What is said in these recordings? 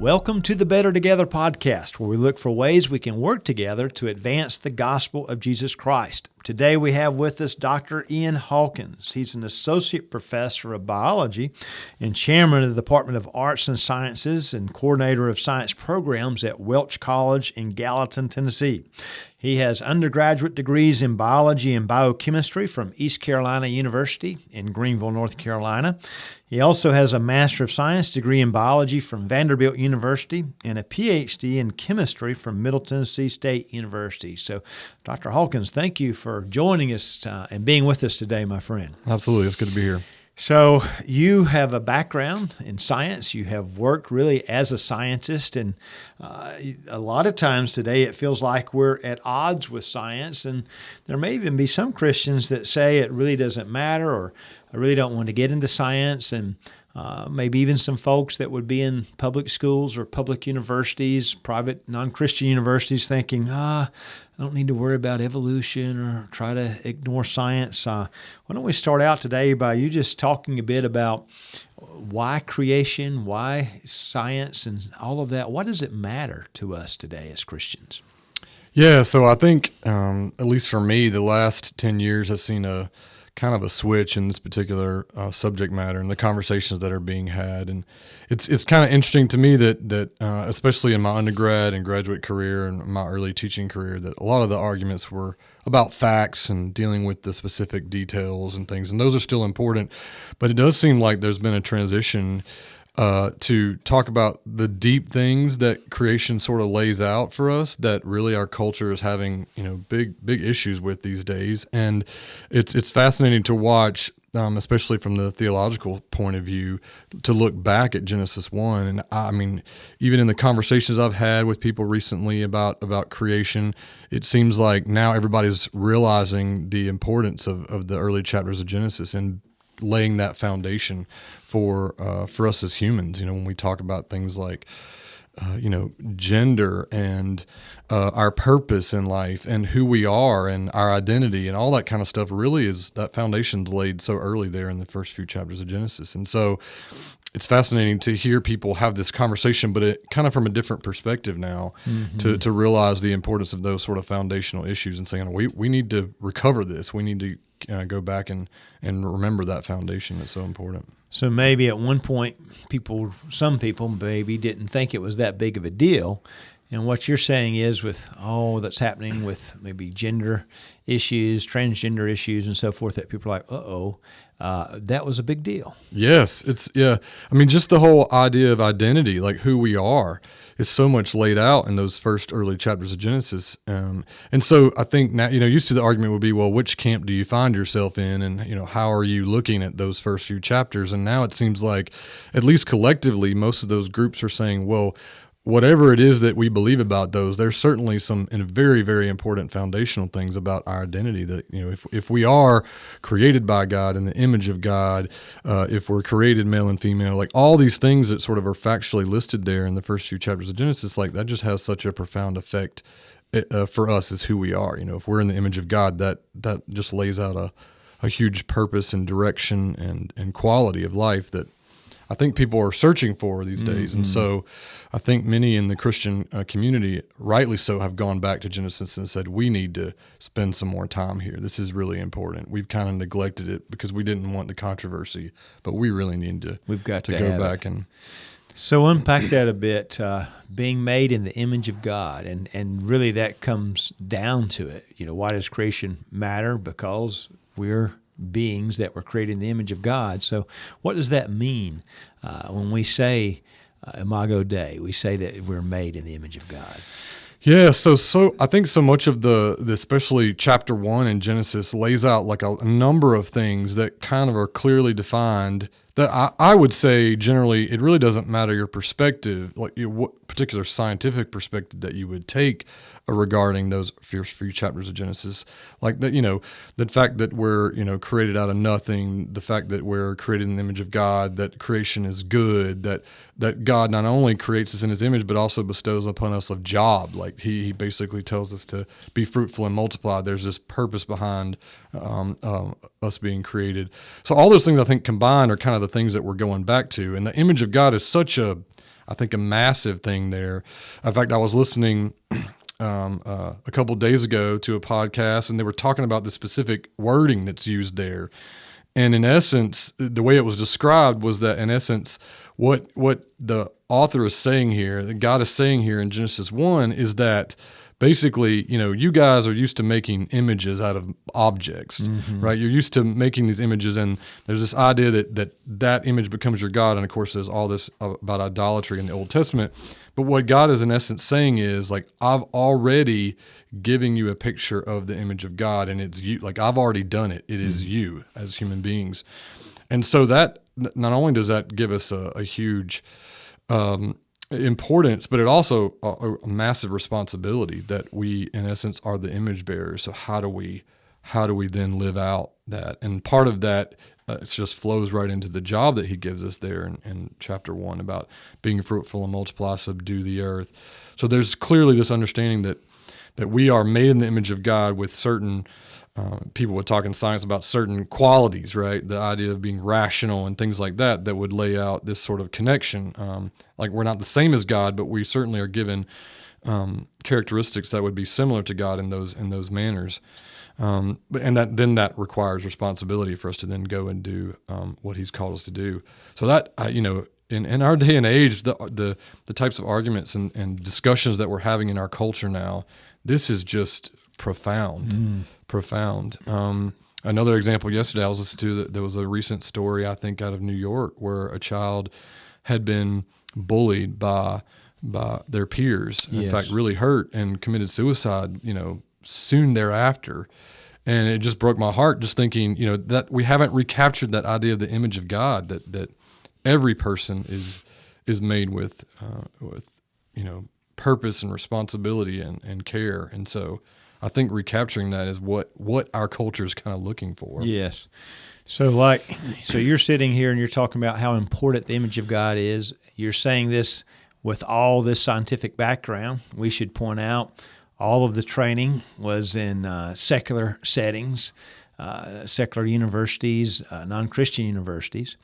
Welcome to the Better Together podcast, where we look for ways we can work together to advance the gospel of Jesus Christ. Today we have with us Dr. Ian Hawkins. He's an associate professor of biology and chairman of the Department of Arts and Sciences and coordinator of science programs at Welch College in Gallatin, Tennessee. He has undergraduate degrees in biology and biochemistry from East Carolina University in Greenville, North Carolina. He also has a Master of Science degree in biology from Vanderbilt University and a PhD in chemistry from Middle Tennessee State University. So, Dr. Hawkins, thank you for joining us and being with us today, my friend. Absolutely. It's good to be here. So you have a background in science. You have worked really as a scientist, and a lot of times today it feels like we're at odds with science, and there may even be some Christians that say it really doesn't matter, or I really don't want to get into science, and maybe even some folks that would be in public schools or public universities, private non-Christian universities, thinking, I don't need to worry about evolution or try to ignore science. Why don't we start out today by you just talking a bit about why creation, why science, and all of that. Why does it matter to us today as Christians? Yeah, so I think, at least for me, the last 10 years has seen a kind of a switch in this particular subject matter and the conversations that are being had. And it's kind of interesting to me that especially in my undergrad and graduate career and my early teaching career, that a lot of the arguments were about facts and dealing with the specific details and things. And those are still important. But it does seem like there's been a transition to talk about the deep things that creation sort of lays out for us that really our culture is having, big issues with these days. And it's fascinating to watch, especially from the theological point of view, to look back at Genesis 1. And I mean, even in the conversations I've had with people recently about creation, it seems like now everybody's realizing the importance of the early chapters of Genesis and laying that foundation for us as humans. When we talk about things like gender and our purpose in life and who we are and our identity and all that kind of stuff, really is that foundation's laid so early there in the first few chapters of Genesis. And so it's fascinating to hear people have this conversation, but it kind of from a different perspective now, to realize the importance of those sort of foundational issues and saying, we need to recover this. We need to go back and remember that foundation that's so important. So maybe at one point, some people maybe didn't think it was that big of a deal. And what you're saying is, with all that's happening with maybe gender issues, transgender issues, and so forth, that people are like, that was a big deal. Yes, I mean, just the whole idea of identity, like who we are, is so much laid out in those first early chapters of Genesis. And so I think now, used to the argument would be, well, which camp do you find yourself in? And, how are you looking at those first few chapters? And now it seems like, at least collectively, most of those groups are saying, well, whatever it is that we believe about those, there's certainly some very, very important foundational things about our identity that, if we are created by God in the image of God, if we're created male and female, like all these things that sort of are factually listed there in the first few chapters of Genesis, like that just has such a profound effect for us as who we are. If we're in the image of God, that just lays out a huge purpose and direction and quality of life that I think people are searching for these days. And so I think many in the Christian community, rightly so, have gone back to Genesis and said, we need to spend some more time here. This is really important. We've kind of neglected it because we didn't want the controversy, but we really need to go back. And so unpack that a bit, being made in the image of God, and really that comes down to it. Why does creation matter? Because we're beings that were created in the image of God. So what does that mean when we say Imago Dei? We say that we're made in the image of God. Yeah, so I think so much of the especially chapter 1 in Genesis lays out like a number of things that kind of are clearly defined, that I would say generally it really doesn't matter your perspective, like what particular scientific perspective that you would take regarding those first few chapters of Genesis, like that, the fact that we're, created out of nothing, the fact that we're created in the image of God, that creation is good, that God not only creates us in his image, but also bestows upon us a job. Like he basically tells us to be fruitful and multiply. There's this purpose behind us being created. So all those things I think combined are kind of the things that we're going back to. And the image of God is such a I think, a massive thing there. In fact, I was listening a couple of days ago to a podcast, and they were talking about the specific wording that's used there. And in essence, the way it was described was that, in essence, what the author is saying here, that God is saying here in Genesis 1, is that basically, you guys are used to making images out of objects, right? You're used to making these images, and there's this idea that image becomes your God. And of course, there's all this about idolatry in the Old Testament. But what God is in essence saying is, like, I've already giving you a picture of the image of God, and it's you. Like, I've already done it. It is you as human beings. And so that not only does that give us a huge importance, but it also a massive responsibility that we, in essence, are the image bearers. So how do we then live out that? And part of that it just flows right into the job that he gives us there in chapter 1 about being fruitful and multiply, subdue the earth. So there's clearly this understanding that we are made in the image of God with certain people would talk in science about certain qualities, right? The idea of being rational and things like that would lay out this sort of connection. Like, we're not the same as God, but we certainly are given characteristics that would be similar to God in those manners. And that requires responsibility for us to then go and do what He's called us to do. So that in our day and age, the types of arguments and discussions that we're having in our culture now, this is just profound. Another example yesterday I was listening to, there was a recent story, I think, out of New York, where a child had been bullied by their peers. Yes. In fact, really hurt and committed suicide, soon thereafter. And it just broke my heart just thinking, that we haven't recaptured that idea of the image of God, that every person is made with purpose and responsibility and care. And so I think recapturing that is what our culture is kind of looking for. Yes. So you're sitting here and you're talking about how important the image of God is. You're saying this with all this scientific background. We should point out all of the training was in secular settings, secular universities, non-Christian universities.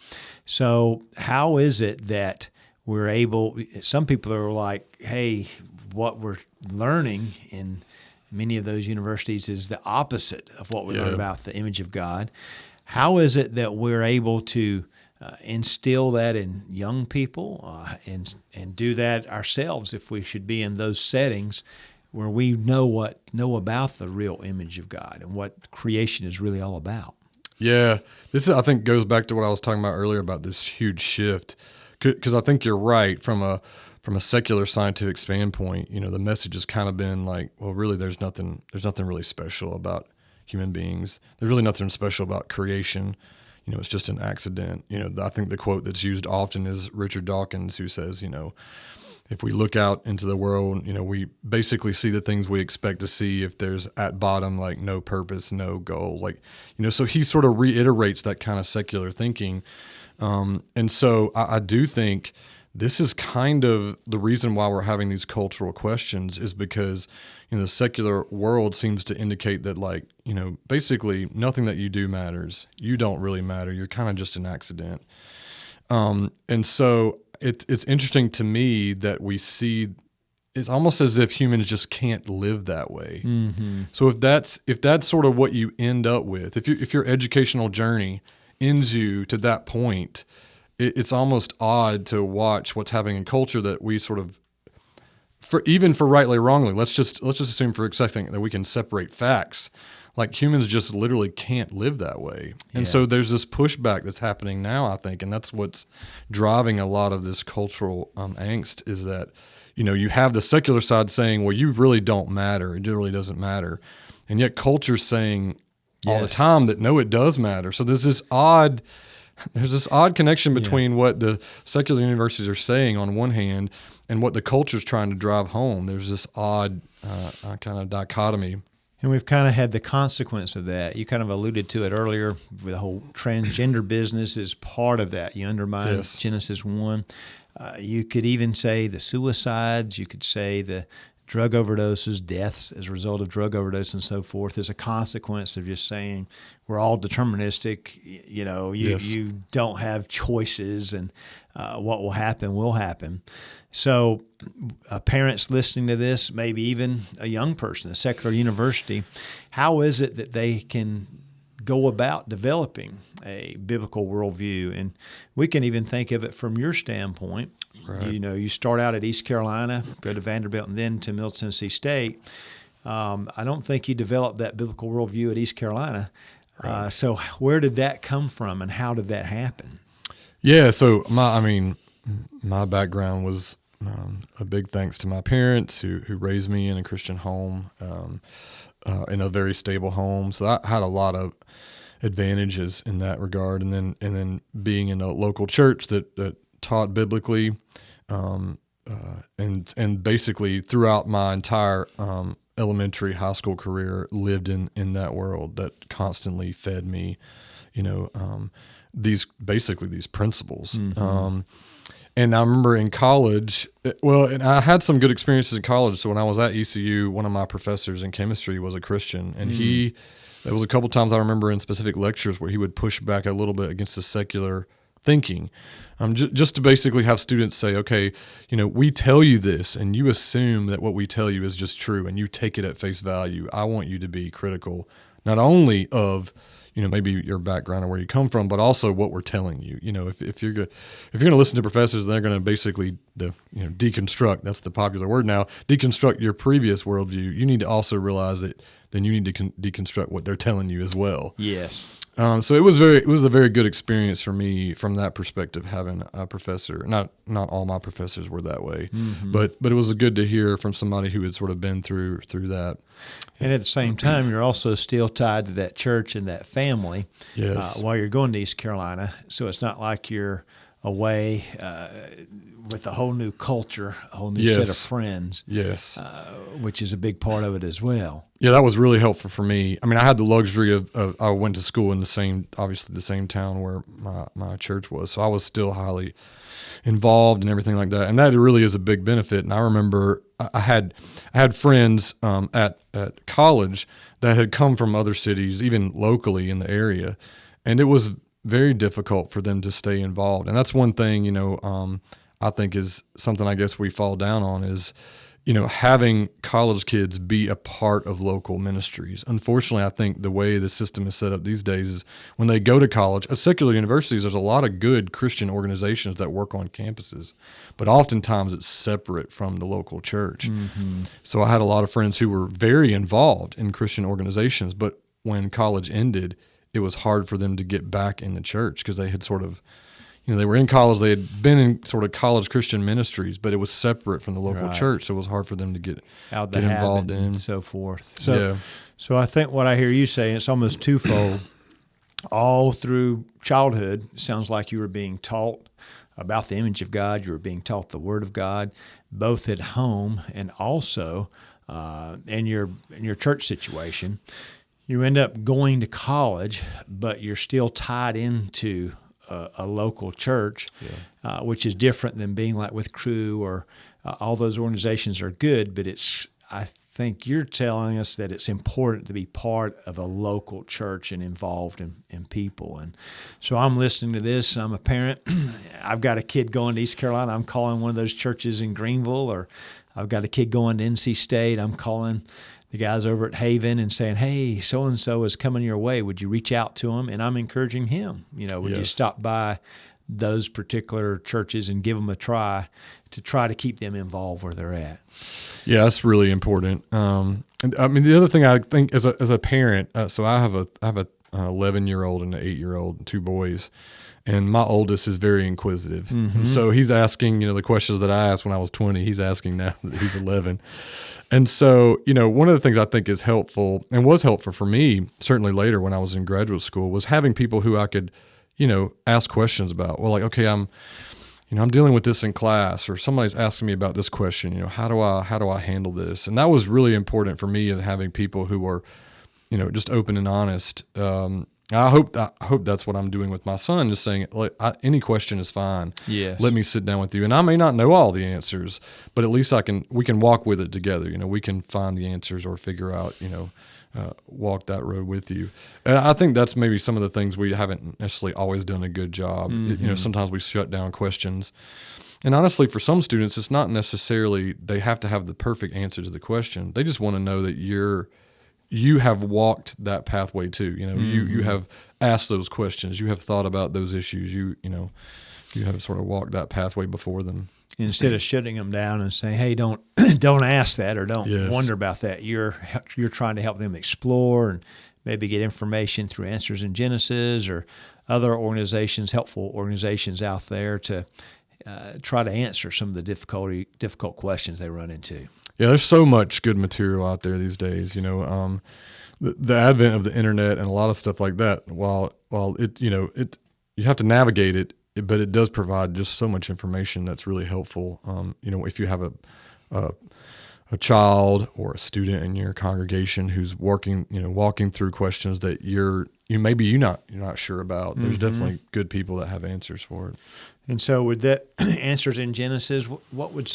So how is it that we're able, some people are like, hey, what we're learning in many of those universities is the opposite of what we learn about the image of God. How is it that we're able to instill that in young people and do that ourselves if we should be in those settings where we know about the real image of God and what creation is really all about? Yeah, this I think goes back to what I was talking about earlier about this huge shift, because I think you're right from a secular scientific standpoint. The message has kind of been like, well, really, there's nothing really special about human beings. There's really nothing special about creation. It's just an accident. I think the quote that's used often is Richard Dawkins, who says, if we look out into the world, we basically see the things we expect to see if there's at bottom, like, no purpose, no goal. So he sort of reiterates that kind of secular thinking. And so I do think this is kind of the reason why we're having these cultural questions, is because, the secular world seems to indicate that, like, basically nothing that you do matters. You don't really matter. You're kind of just an accident. And so it's interesting to me that we see it's almost as if humans just can't live that way. Mm-hmm. So if that's sort of what you end up with, if your educational journey ends you to that point, it's almost odd to watch what's happening in culture that we sort of, even for rightly or wrongly, let's just assume for a second that we can separate facts. Like, humans just literally can't live that way. And so there's this pushback that's happening now, I think, and that's what's driving a lot of this cultural angst, is that, you have the secular side saying, well, you really don't matter. It really doesn't matter. And yet culture's saying all the time that, no, it does matter. So there's this odd connection between what the secular universities are saying on one hand and what the culture's trying to drive home. There's this odd kind of dichotomy. And we've kind of had the consequence of that. You kind of alluded to it earlier. The whole transgender business is part of that. You undermine Genesis 1. You could even say the suicides. You could say the drug overdoses, deaths as a result of drug overdose and so forth is a consequence of just saying we're all deterministic. You don't have choices, and what will happen. So parents listening to this, maybe even a young person, a secular university, how is it that they can go about developing a biblical worldview? And we can even think of it from your standpoint. Right. You start out at East Carolina, go to Vanderbilt, and then to Middle Tennessee State. I don't think you developed that biblical worldview at East Carolina. Right. So where did that come from, and how did that happen? Yeah, so my background was a big thanks to my parents who raised me in a Christian home, in a very stable home. So I had a lot of advantages in that regard, and then being in a local church that taught biblically, and basically throughout my entire elementary, high school career, lived in that world that constantly fed me, these principles. Mm-hmm. And I remember in college, and I had some good experiences in college. So when I was at ECU, one of my professors in chemistry was a Christian, and there was a couple times I remember in specific lectures where he would push back a little bit against the secular thinking, just to basically have students say, okay, we tell you this, and you assume that what we tell you is just true, and you take it at face value. I want you to be critical, not only of maybe your background or where you come from, but also what we're telling you. If you're going to listen to professors, they're going to basically deconstruct. That's the popular word now. Deconstruct your previous worldview. You need to also realize that then you need to deconstruct what they're telling you as well. Yes. So it was a very good experience for me from that perspective, having a professor. Not all my professors were that way, mm-hmm. but it was good to hear from somebody who had sort of been through that. And at the same time, you're also still tied to that church and that family. Yes. While you're going to East Carolina, so it's not like you're away with a whole new culture, a whole new set of friends. Yes. Which is a big part of it as well. Yeah, that was really helpful for me. I had the luxury of I went to school in the same town where my church was, so I was still highly involved and everything like that, and that really is a big benefit. And I remember I had friends at college that had come from other cities, even locally in the area, and it was very difficult for them to stay involved. And that's one thing, I think is something I guess we fall down on is, having college kids be a part of local ministries. Unfortunately, I think the way the system is set up these days is when they go to college, at secular universities, there's a lot of good Christian organizations that work on campuses, but oftentimes it's separate from the local church. Mm-hmm. So I had a lot of friends who were very involved in Christian organizations, but when college ended, it was hard for them to get back in the church because they had sort of, they were in college, they had been in sort of college Christian ministries, but it was separate from the local church, so it was hard for them to get involved in. And so forth. So I think what I hear you saying, it's almost twofold. All through childhood, it sounds like you were being taught about the image of God, you were being taught the Word of God, both at home and also in your church situation. You end up going to college, but you're still tied into a local church, which is different than being like with Crew or all those organizations are good, but I think you're telling us that it's important to be part of a local church and involved in people. And so I'm listening to this, I'm a parent, I've got a kid going to East Carolina, I'm calling one of those churches in Greenville, or I've got a kid going to NC State, I'm calling the guys over at Haven and saying, hey, so-and-so is coming your way. Would you reach out to him? And I'm encouraging him. Would you stop by those particular churches and give them a try to keep them involved where they're at? Yeah, that's really important. And the other thing I think as a parent, so I have a 11-year-old and an 8-year-old, and 2 boys. And my oldest is very inquisitive. Mm-hmm. And so he's asking, the questions that I asked when I was 20, he's asking now that he's 11. And so, one of the things I think is helpful and was helpful for me, certainly later when I was in graduate school, was having people who I could, ask questions about. Well, like, okay, I'm dealing with this in class, or somebody's asking me about this question, how do I handle this? And that was really important for me, in having people who are, just open and honest. And I hope that's what I'm doing with my son, just saying, like, any question is fine. Yes. Let me sit down with you. And I may not know all the answers, but at least we can walk with it together. We can find the answers or figure out, walk that road with you. And I think that's maybe some of the things we haven't necessarily always done a good job. Mm-hmm. Sometimes we shut down questions. And honestly, for some students, it's not necessarily they have to have the perfect answer to the question. They just want to know that you have walked that pathway too. You have asked those questions. You have thought about those issues. You have sort of walked that pathway before them. Instead of shutting them down and saying, "Hey, don't ask that or don't wonder about that," you're trying to help them explore and maybe get information through Answers in Genesis or other helpful organizations out there to try to answer some of the difficult questions they run into. Yeah, there's so much good material out there these days. The advent of the internet and a lot of stuff like that. While it you have to navigate it, but it does provide just so much information that's really helpful. If you have a child or a student in your congregation who's walking through questions that you're not sure about, there's definitely good people that have answers for it. And so with that Answers in Genesis, what would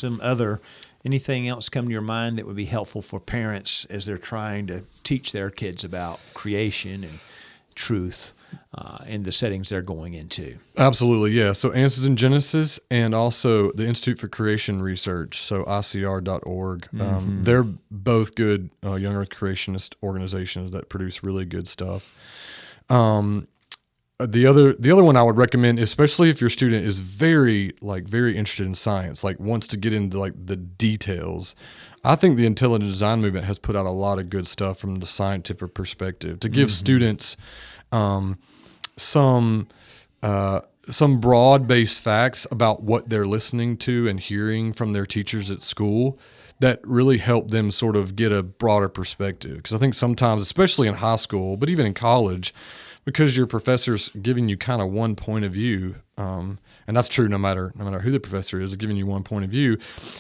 anything else come to your mind that would be helpful for parents as they're trying to teach their kids about creation and truth in the settings they're going into? Absolutely, yeah. So Answers in Genesis and also the Institute for Creation Research, so ICR.org. They're both good young earth creationist organizations that produce really good stuff. The other one I would recommend, especially if your student is very interested in science, wants to get into the details. I think the intelligent design movement has put out a lot of good stuff from the scientific perspective to give students some broad-based facts about what they're listening to and hearing from their teachers at school that really help them sort of get a broader perspective. Because I think sometimes, especially in high school, but even in college, because your professor's giving you kind of one point of view, and that's true no matter who the professor is, giving you one point of view,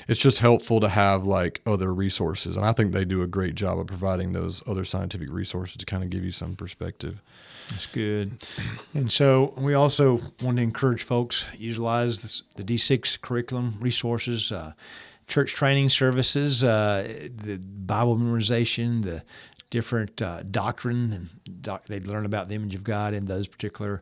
it's just helpful to have other resources. And I think they do a great job of providing those other scientific resources to kind of give you some perspective. That's good. And so we also want to encourage folks utilize the D6 curriculum resources, church training services, the Bible memorization, the different doctrine, and they learn about the image of God in those particular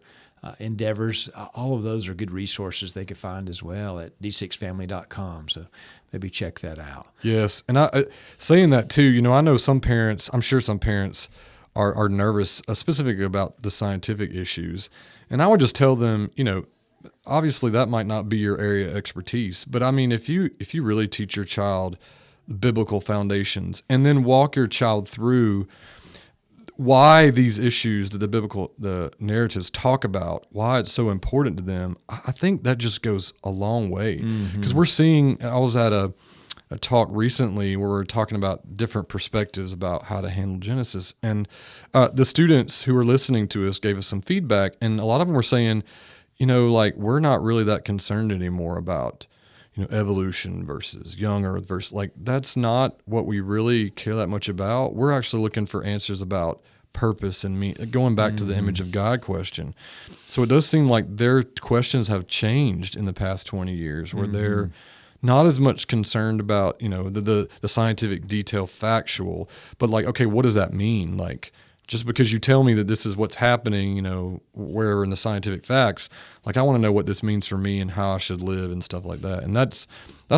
endeavors. All of those are good resources they could find as well at d6family.com. So maybe check that out. Yes, and saying that too, I know I'm sure some parents are nervous, specifically about the scientific issues. And I would just tell them, obviously that might not be your area of expertise, but I mean, if you really teach your child biblical foundations and then walk your child through why these issues that the narratives talk about, why it's so important to them, I think that just goes a long way. Because we're seeing, I was at a talk recently where we were talking about different perspectives about how to handle Genesis. And the students who were listening to us gave us some feedback, and a lot of them were saying, we're not really that concerned anymore about evolution versus young earth versus that's not what we really care that much about. We're actually looking for answers about purpose and going back to the image of God question. So it does seem like their questions have changed in the past 20 years where they're not as much concerned about, the scientific detail factual, but okay, what does that mean? Just because you tell me that this is what's happening, wherever in the scientific facts, I want to know what this means for me and how I should live and stuff like that. And that's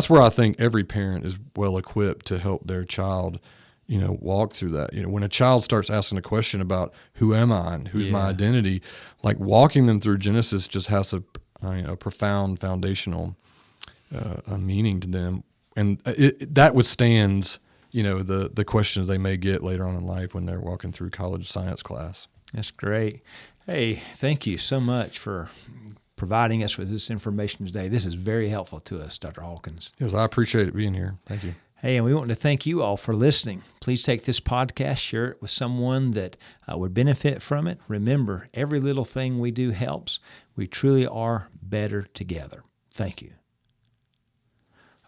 where I think every parent is well equipped to help their child, walk through that. When a child starts asking a question about who am I and who's my identity, walking them through Genesis just has a profound foundational meaning to them. And that withstands the questions they may get later on in life when they're walking through college science class. That's great. Hey, thank you so much for providing us with this information today. This is very helpful to us, Dr. Hawkins. Yes, I appreciate it being here. Thank you. Hey, and we want to thank you all for listening. Please take this podcast, share it with someone that would benefit from it. Remember, every little thing we do helps. We truly are better together. Thank you.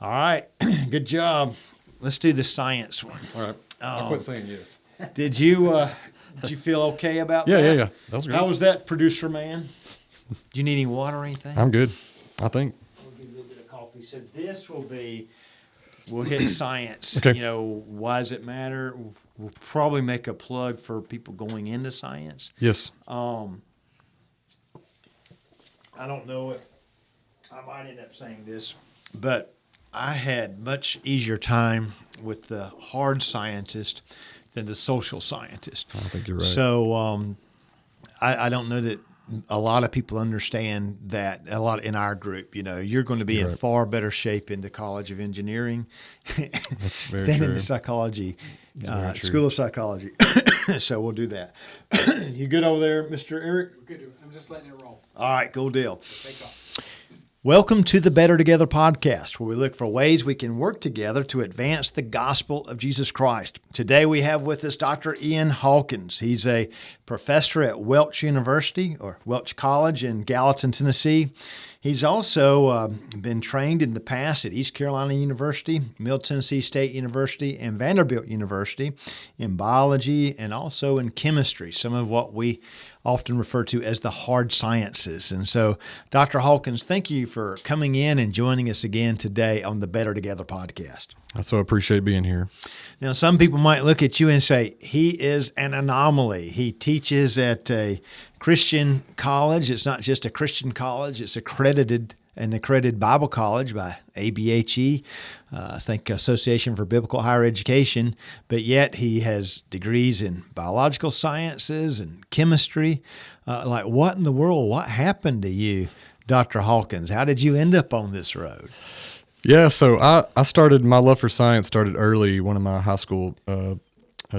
All right. Good job. Let's do the science one. All right. I'll quit saying yes. Did you Did you feel okay about Yeah, that? yeah, yeah. That was great. How was that, producer man? Do you need any water or anything? I'm good, I think. We'll give you a little bit of coffee. So this will be, we'll hit science. Okay. You know, why does it matter? We'll probably make a plug for people going into science. Yes. I don't know if I might end up saying this, but I had much easier time with the hard scientist than the social scientist. I think you're right. So I don't know that a lot of people understand that. A lot in our group, you know, you're going to be in far better shape in the College of Engineering That's very than true. in the psychology Very true. School of Psychology. So we'll do that. You good over there, Mr. Eric? We're good. I'm just letting it roll. All right, cool deal. Take off. Welcome to the Better Together podcast, where we look for ways we can work together to advance the gospel of Jesus Christ. Today we have with us Dr. Ian Hawkins. He's a professor at Welch University, or Welch College in Gallatin, Tennessee. He's also been trained in the past at East Carolina University, Middle Tennessee State University, and Vanderbilt University in biology and also in chemistry, some of what we often refer to as the hard sciences. And so, Dr. Hawkins, thank you for coming in and joining us again today on the Better Together podcast. I so appreciate being here. Now, some people might look at you and say, he is an anomaly. He teaches at a Christian college. It's not just a Christian college, it's an accredited Bible college by ABHE, I think Association for Biblical Higher Education, but yet he has degrees in biological sciences and chemistry. Like, what in the world? What happened to you, Dr. Hawkins? How did you end up on this road? Yeah, so I started, my love for science started early. One of my high school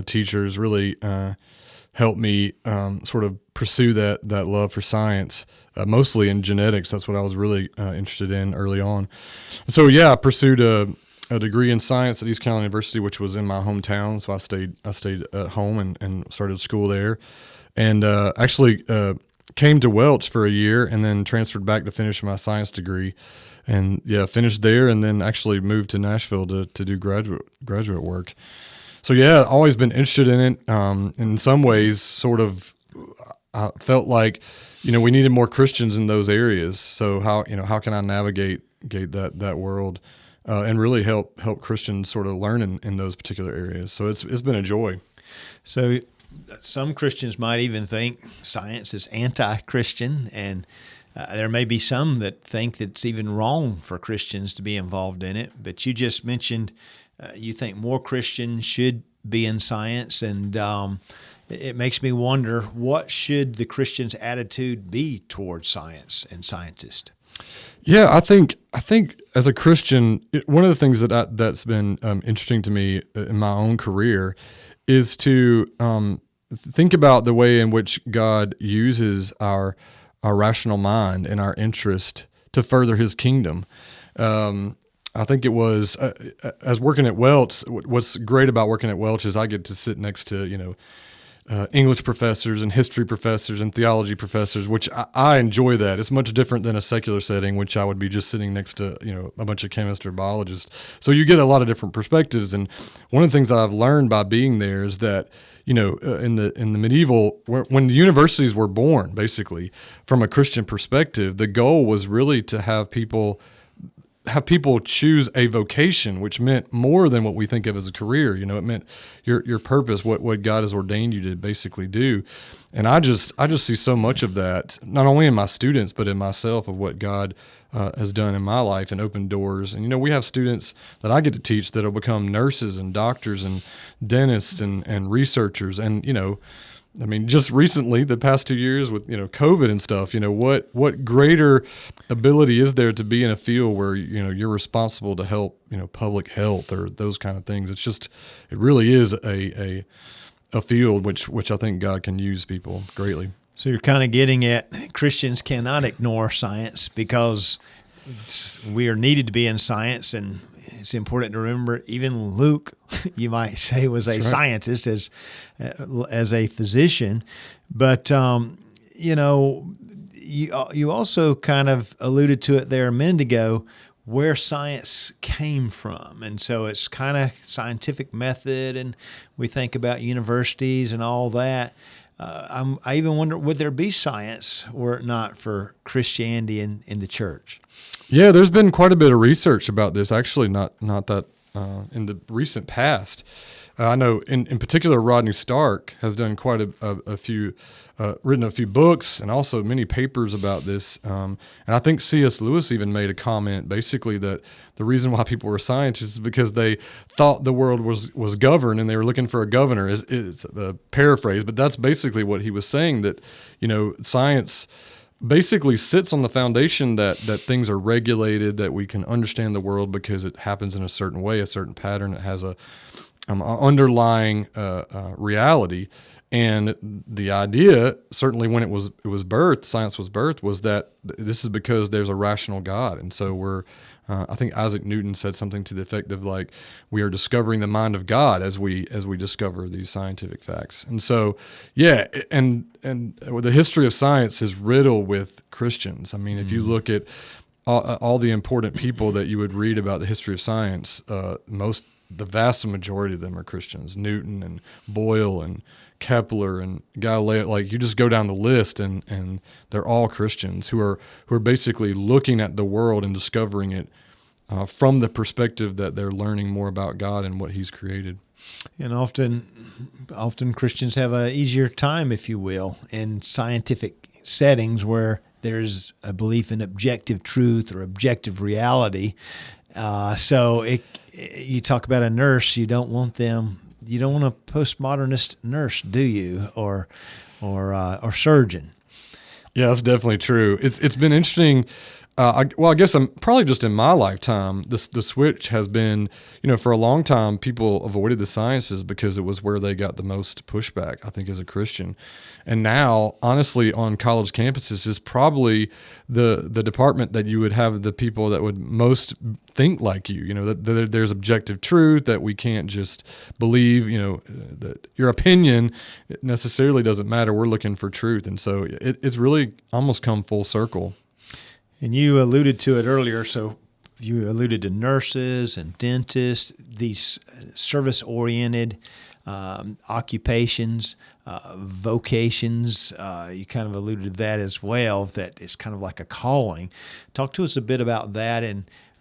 teachers really helped me sort of pursue that love for science, mostly in genetics. That's what I was really interested in early on. So yeah, I pursued a degree in science at East Carolina University, which was in my hometown. So I stayed at home and started school there, and actually came to Welch for a year and then transferred back to finish my science degree. And yeah, finished there, and then actually moved to Nashville to do graduate work. So yeah, always been interested in it. In some ways, sort of, I felt like, we needed more Christians in those areas. So how can I navigate that world and really help Christians sort of learn in those particular areas? So it's been a joy. So some Christians might even think science is anti-Christian, and there may be some that think that it's even wrong for Christians to be involved in it. But you just mentioned you think more Christians should be in science, and it makes me wonder, what should the Christian's attitude be towards science and scientists? Yeah, I think as a Christian, one of the things that's been interesting to me in my own career is to think about the way in which God uses our rational mind and our interest to further His kingdom. I think it was, as working at Welch, what's great about working at Welch is I get to sit next to, English professors and history professors and theology professors, which I enjoy that. It's much different than a secular setting, which I would be just sitting next to, a bunch of chemists or biologists. So you get a lot of different perspectives. And one of the things that I've learned by being there is that, in the medieval, when the universities were born, basically, from a Christian perspective, the goal was really to have people choose a vocation, which meant more than what we think of as a career. It meant your purpose, what God has ordained you to basically do. And I just see so much of that, not only in my students, but in myself, of what God has done in my life and opened doors. And, we have students that I get to teach that will become nurses and doctors and dentists and researchers. And, just recently, the past 2 years with, COVID and stuff, what greater ability is there to be in a field where, you're responsible to help, public health or those kind of things. It really is a field which I think God can use people greatly. So you're kind of getting at Christians cannot ignore science because we are needed to be in science, and it's important to remember even Luke, you might say, was a scientist as a physician. But, you also kind of alluded to it there a minute ago. where science came from. And so it's kind of scientific method, and we think about universities and all that. I even wonder, would there be science were it not for Christianity in the church? Yeah, there's been quite a bit of research about this, actually, not that in the recent past. I know in particular, Rodney Stark has done quite a few, written a few books and also many papers about this. And I think C.S. Lewis even made a comment basically that the reason why people were scientists is because they thought the world was governed and they were looking for a governor. It's a paraphrase, but that's basically what he was saying, that, science basically sits on the foundation that things are regulated, that we can understand the world because it happens in a certain way, a certain pattern. It has a underlying reality. And the idea, certainly when it was birthed, science was birthed, was that this is because there's a rational God. And so I think Isaac Newton said something to the effect of like, we are discovering the mind of God as we discover these scientific facts. And so, yeah, and the history of science is riddled with Christians. I mean, if you look at all the important people that you would read about the history of science, the vast majority of them are Christians. Newton and Boyle and Kepler and Galileo, like you just go down the list and they're all Christians who are basically looking at the world and discovering it from the perspective that they're learning more about God and what He's created. And often Christians have an easier time, if you will, in scientific settings where there's a belief in objective truth or objective reality. You talk about a nurse, you don't want a postmodernist nurse, do you? Or surgeon. Yeah, that's definitely true. It's been interesting. I guess I'm probably just in my lifetime, the switch has been, for a long time, people avoided the sciences because it was where they got the most pushback, I think, as a Christian. And now, honestly, on college campuses is probably the department that you would have the people that would most think like you, that there's objective truth, that we can't just believe, that your opinion necessarily doesn't matter. We're looking for truth. And so it's really almost come full circle. And you alluded to it earlier, so you alluded to nurses and dentists, these service-oriented occupations, vocations. You kind of alluded to that as well, that it's kind of like a calling. Talk to us a bit about that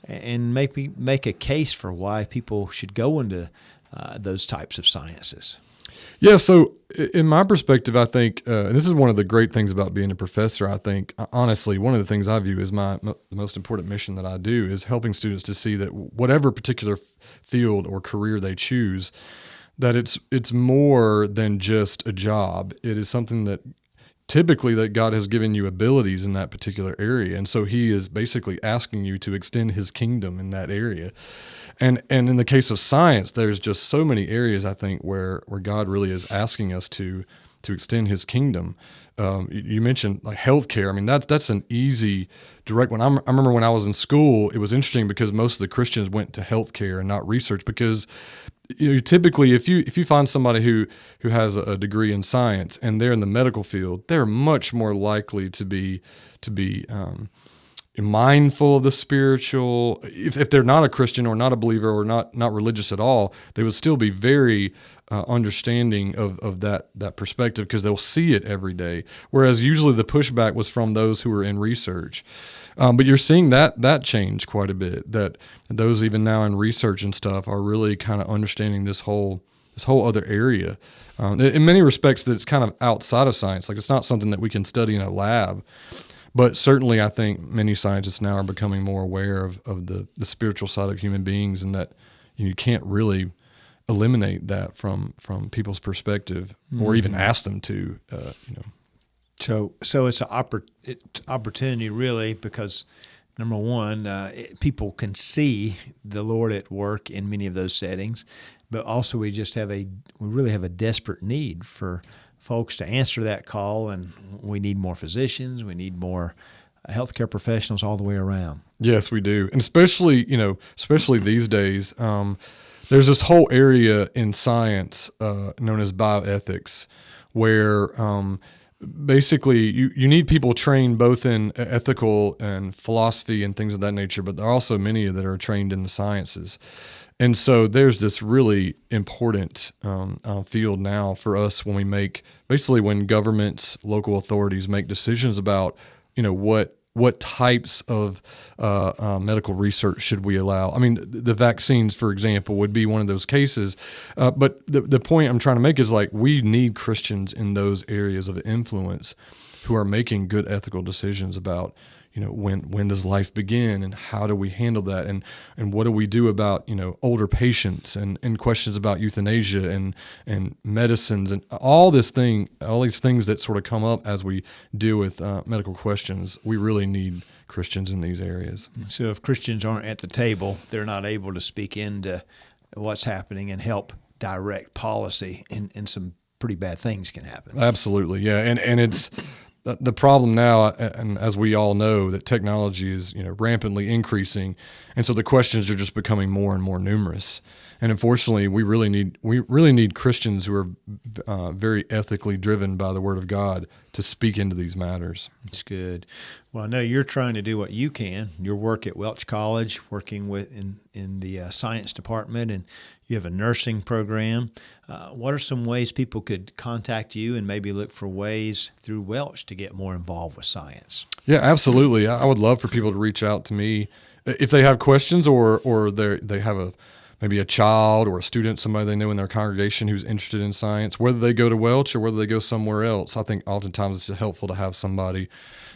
and maybe make a case for why people should go into those types of sciences. Yeah, so in my perspective, I think, and this is one of the great things about being a professor, I think, honestly, one of the things I view as the most important mission that I do is helping students to see that whatever particular field or career they choose, that it's more than just a job. It is something that typically that God has given you abilities in that particular area. And so He is basically asking you to extend His kingdom in that area. And in the case of science, there's just so many areas, I think, where God really is asking us to extend His kingdom. You mentioned like healthcare. I mean, that's an easy, direct one. I remember when I was in school, it was interesting because most of the Christians went to healthcare and not research, because typically if you find somebody who has a degree in science and they're in the medical field, they're much more likely to be mindful of the spiritual. If they're not a Christian or not a believer or not religious at all, they would still be very understanding of that perspective because they'll see it every day. Whereas usually the pushback was from those who were in research. But you're seeing that change quite a bit, that those even now in research and stuff are really kind of understanding this whole other area. In many respects, that it's kind of outside of science. Like it's not something that we can study in a lab. But certainly I think many scientists now are becoming more aware of the spiritual side of human beings, and that you can't really eliminate that from people's perspective or even ask them to, So it's an opportunity, really, because number one, people can see the Lord at work in many of those settings, but also we really have a desperate need for folks to answer that call, and we need more physicians, we need more healthcare professionals all the way around. Yes, we do, and especially these days. There's this whole area in science known as bioethics, where basically you need people trained both in ethical and philosophy and things of that nature, but there are also many that are trained in the sciences. And so there's this really important field now for us when we when governments, local authorities make decisions about, what types of medical research should we allow. I mean, the vaccines, for example, would be one of those cases. But the point I'm trying to make is we need Christians in those areas of influence who are making good ethical decisions about, when does life begin and how do we handle that, and what do we do about, older patients and questions about euthanasia and medicines and all these things that sort of come up as we deal with medical questions. We really need Christians in these areas. So if Christians aren't at the table, they're not able to speak into what's happening and help direct policy, and some pretty bad things can happen. Absolutely, yeah, and it's the problem now, and as we all know, that technology is rampantly increasing, and so the questions are just becoming more and more numerous. And unfortunately, we really need Christians who are very ethically driven by the Word of God to speak into these matters. That's good. Well, I know you're trying to do what you can. Your work at Welch College, working in the science department, and you have a nursing program. What are some ways people could contact you and maybe look for ways through Welch to get more involved with science? Yeah, absolutely. I would love for people to reach out to me if they have questions or they have maybe a child or a student, somebody they know in their congregation who's interested in science, whether they go to Welch or whether they go somewhere else. I think oftentimes it's helpful to have somebody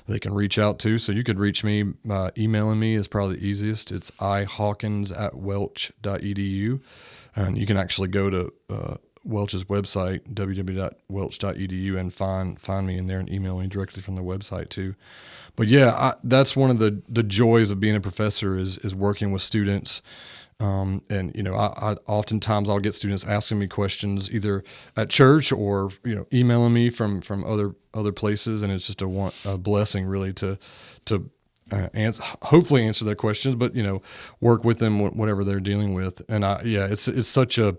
they can reach out to. So you could reach me, emailing me is probably the easiest. It's ihawkins@welch.edu. And you can actually go to Welch's website, www.welch.edu, and find me in there and email me directly from the website too. But yeah, that's one of the joys of being a professor is working with students. And I oftentimes I'll get students asking me questions either at church or emailing me from other places, and it's just a blessing really to hopefully answer their questions, but work with them whatever they're dealing with. And it's such an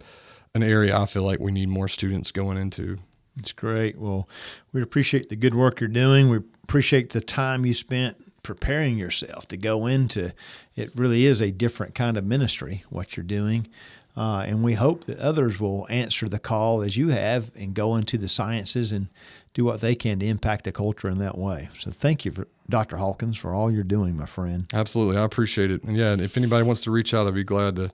area I feel like we need more students going into. It's great. Well, we appreciate the good work you're doing. We appreciate the time you spent preparing yourself to go into it. Really is a different kind of ministry, what you're doing. And we hope that others will answer the call as you have and go into the sciences and do what they can to impact the culture in that way. So thank you, Dr. Hawkins, for all you're doing, my friend. Absolutely. I appreciate it. And yeah, if anybody wants to reach out, I'd be glad to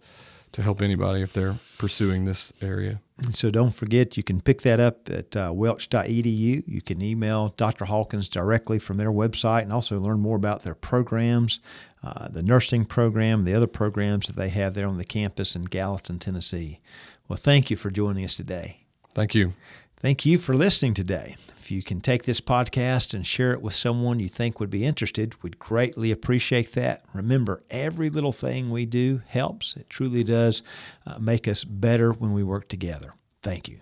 help anybody if they're pursuing this area. So don't forget, you can pick that up at welch.edu. You can email Dr. Hawkins directly from their website and also learn more about their programs, the nursing program, the other programs that they have there on the campus in Gallatin, Tennessee. Well, thank you for joining us today. Thank you. Thank you for listening today. If you can take this podcast and share it with someone you think would be interested, we'd greatly appreciate that. Remember, every little thing we do helps. It truly does make us better when we work together. Thank you.